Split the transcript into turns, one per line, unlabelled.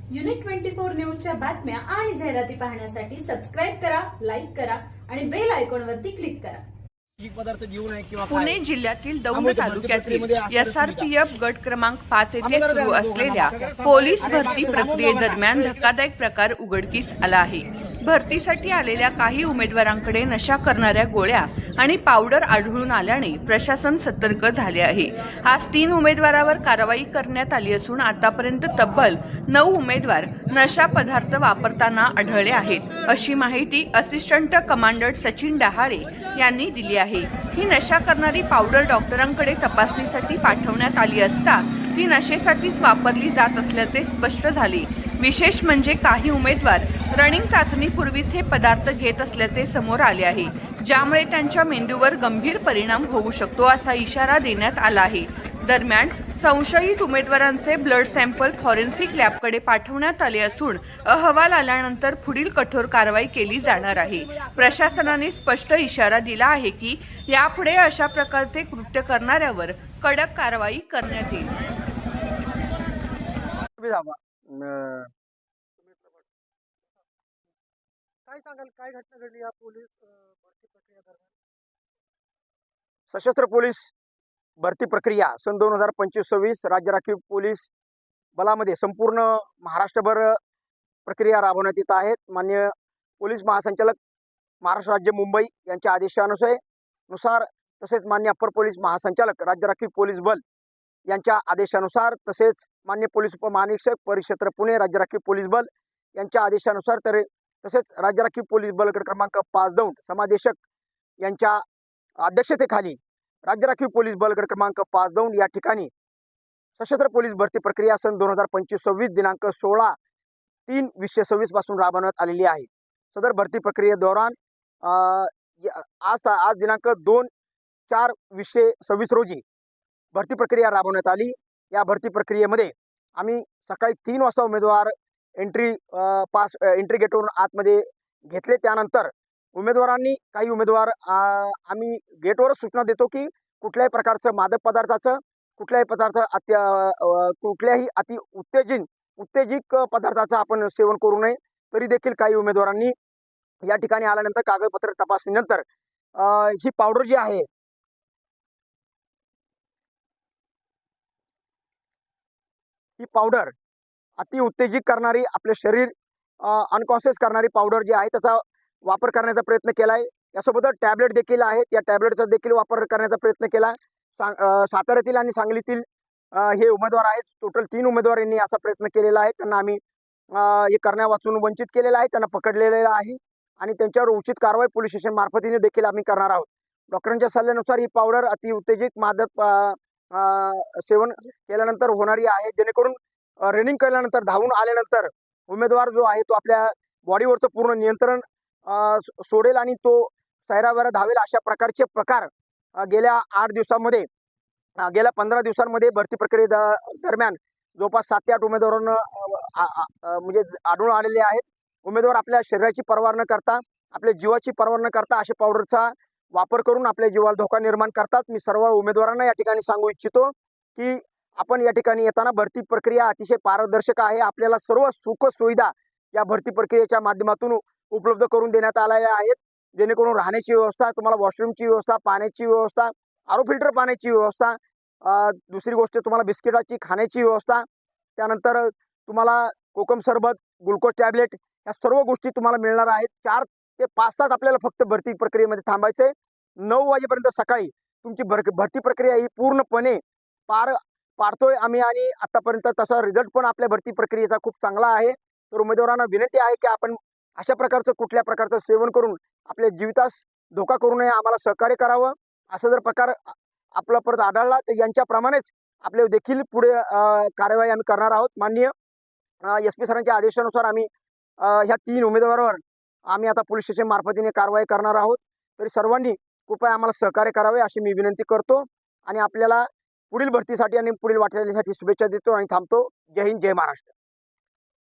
Unit 24 न्यूजच्या बातम्या आणि जाहिराती पाहण्यासाठी सबस्क्राइब करा, लाईक करा आणि बेल आयकॉनवरती क्लिक करा.
पदार्थ घेऊन आहे किंवा
पुणे जिल्ह्यातील दौंड तालुक्यातील SRPF गट क्रमांक 5 येथे सुरू असलेल्या पोलीस भरती प्रक्रियेदरम्यान धक्कादायक प्रकार उघडकीस आला आहे. भरतीसाठी आलेल्या काही उमेदवारांकडे नशा करणाऱ्या गोळ्या आणि पावडर आढळून आल्याने प्रशासन सतर्क झाले आहे. आज 3 उमेदवारावर कारवाई करण्यात आली असून आतापर्यंत तब्बल 9 उमेदवार नशा पदार्थ वापरताना आढळले आहेत, अशी माहिती असिस्टंट कमांडंट सचिन डहाळे यांनी दिली आहे. ही नशा करणारी पावडर डॉक्टरांकडे तपासणीसाठी पाठवण्यात आली असता ती नशेसाठीच वापरली जात असल्याचे स्पष्ट झाले. विशेष म्हणजे काही उमेदवार रनिंग चाचणीपूर्वीच हे पदार्थ घेत असल्याचे समोर आले आहे, ज्यामुळे त्यांच्या मेंदूवर गंभीर परिणाम होऊ शकतो असा इशारा देण्यात आला आहे. दरम्यान संशयित उमेदवारांचे ब्लड सॅम्पल फॉरेन्सिक लॅबकडे पाठवण्यात आले असून अहवाल आल्यानंतर पुढील कठोर कारवाई केली जाणार आहे. प्रशासनाने स्पष्ट इशारा दिला आहे की यापुढे अशा प्रकारचे कृत्य करणाऱ्यावर कडक कारवाई करण्यात येईल.
काय सांगाल, काय घटना घडली या पोलीस भरती प्रक्रिया दरम्यान? सशस्त्र पोलीस भरती प्रक्रिया सन 2025-26 राज्य राखीव पोलीस बलामध्ये संपूर्ण महाराष्ट्रभर प्रक्रिया राबवण्यात येत आहेत. माननीय पोलीस महासंचालक महाराष्ट्र राज्य मुंबई यांच्या आदेशानुसार तसेच माननीय अप्पर पोलीस महासंचालक राज्य राखीव पोलीस बल यांच्या आदेशानुसार तसेच माननीय पोलीस उपमहानिरीक्षक परिक्षेत्र पुणे राज्य राखीव पोलीस बल यांच्या आदेशानुसार तसेच राज्य राखीव पोलीस बल गट क्रमांक 5 दौंड समादेशक यांच्या अध्यक्षतेखाली राज्य राखीव पोलीस बल गट क्रमांक 5 दौंड या ठिकाणी सशस्त्र पोलीस भरती प्रक्रिया सन 2025-26 दिनांक 16/3/2026 पासून राबवण्यात आलेली आहे. सदर भरती प्रक्रियेदौरान आज दिनांक 2/4/2026 रोजी भरती प्रक्रिया राबवण्यात आली. या भरती प्रक्रियेमध्ये आम्ही सकाळी 3 वाजता उमेदवार एंट्री गेटवरून आतमध्ये घेतले. त्यानंतर काही उमेदवार आम्ही गेटवरच सूचना देतो की कुठल्याही प्रकारचं मादक पदार्थाचं कुठल्याही उत्तेजिक पदार्थाचं आपण सेवन करू नये. तरी देखील काही उमेदवारांनी या ठिकाणी आल्यानंतर कागदपत्र तपासणीनंतर ही पावडर जी आहे ही पावडर अति उत्तेजित करणारी, आपले शरीर अनकॉन्शियस करणारी पावडर जी आहे त्याचा वापर करण्याचा प्रयत्न केला आहे. यासोबतच टॅबलेट देखील आहेत, या टॅबलेटचा देखील वापर करण्याचा प्रयत्न केला. साताऱ्यातील आणि सांगलीतील हे उमेदवार आहेत. टोटल 3 उमेदवार यांनी असा प्रयत्न केलेला आहे. त्यांना आम्ही हे करण्यापासून वंचित केलेलं आहे, त्यांना पकडलेलं आहे आणि त्यांच्यावर उचित कारवाई पोलीस स्टेशन मार्फतीने देखील आम्ही करणार आहोत. डॉक्टरांच्या सल्ल्यानुसार ही पावडर अति उत्तेजित मादक सेवन केल्यानंतर होणारी आहे, जेणेकरून रनिंग केल्यानंतर धावून आल्यानंतर उमेदवार जो आहे तो आपल्या बॉडीवरचं पूर्ण नियंत्रण सोडेल आणि तो सैरावैरा धावेल. अशा प्रकारचे प्रकार गेल्या 15 दिवसांमध्ये भरती प्रक्रियेदरम्यान जवळपास 7 ते 8 उमेदवारांना म्हणजे आढळून आलेले आहेत. उमेदवार आपल्या शरीराची पर्वा न करता, आपल्या जीवाची पर्वा न करता अशा पावडरचा वापर करून आपल्या जीवाला धोका निर्माण करतात. मी सर्व उमेदवारांना या ठिकाणी सांगू इच्छितो की आपण या ठिकाणी येताना भरती प्रक्रिया अतिशय पारदर्शक आहे. आपल्याला सर्व सुख सुविधा या भरती प्रक्रियेच्या माध्यमातून उपलब्ध करून देण्यात आलेल्या आहेत, जेणेकरून राहण्याची व्यवस्था, तुम्हाला वॉशरूमची व्यवस्था, पाण्याची व्यवस्था, आरो फिल्टर पाण्याची व्यवस्था, दुसरी गोष्ट तुम्हाला बिस्किटाची खाण्याची व्यवस्था, त्यानंतर तुम्हाला कोकम सरबत, ग्लुकोज टॅबलेट या सर्व गोष्टी तुम्हाला मिळणार आहेत. 4 ते 5 तास आपल्याला फक्त भरती प्रक्रियेमध्ये थांबायचं आहे. 9 वाजेपर्यंत सकाळी तुमची भरती प्रक्रिया ही पूर्णपणे पाडतोय आम्ही आणि आतापर्यंत तसा रिझल्ट पण आपल्या भरती प्रक्रियेचा खूप चांगला आहे. तर उमेदवारांना विनंती आहे की आपण अशा प्रकारचं कुठल्या प्रकारचं सेवन करून आपल्या जीवितास धोका करू नये, आम्हाला सहकार्य करावं. असं जर प्रकार आपला परत आढळला तर यांच्याप्रमाणेच आपले देखील पुढे कारवाई आम्ही करणार आहोत. माननीय SP सरांच्या आदेशानुसार आम्ही ह्या 3 उमेदवारांवर आम्ही आता पोलीस स्टेशन मार्फतीने कारवाई करणार आहोत. तरी सर्वांनी कृपया आम्हाला सहकार्य करावे अशी मी विनंती करतो आणि आपल्याला पुढील भरतीसाठी आणि पुढील वाटचालीसाठी शुभेच्छा देतो आणि थांबतो. जय हिंद, जय महाराष्ट्र.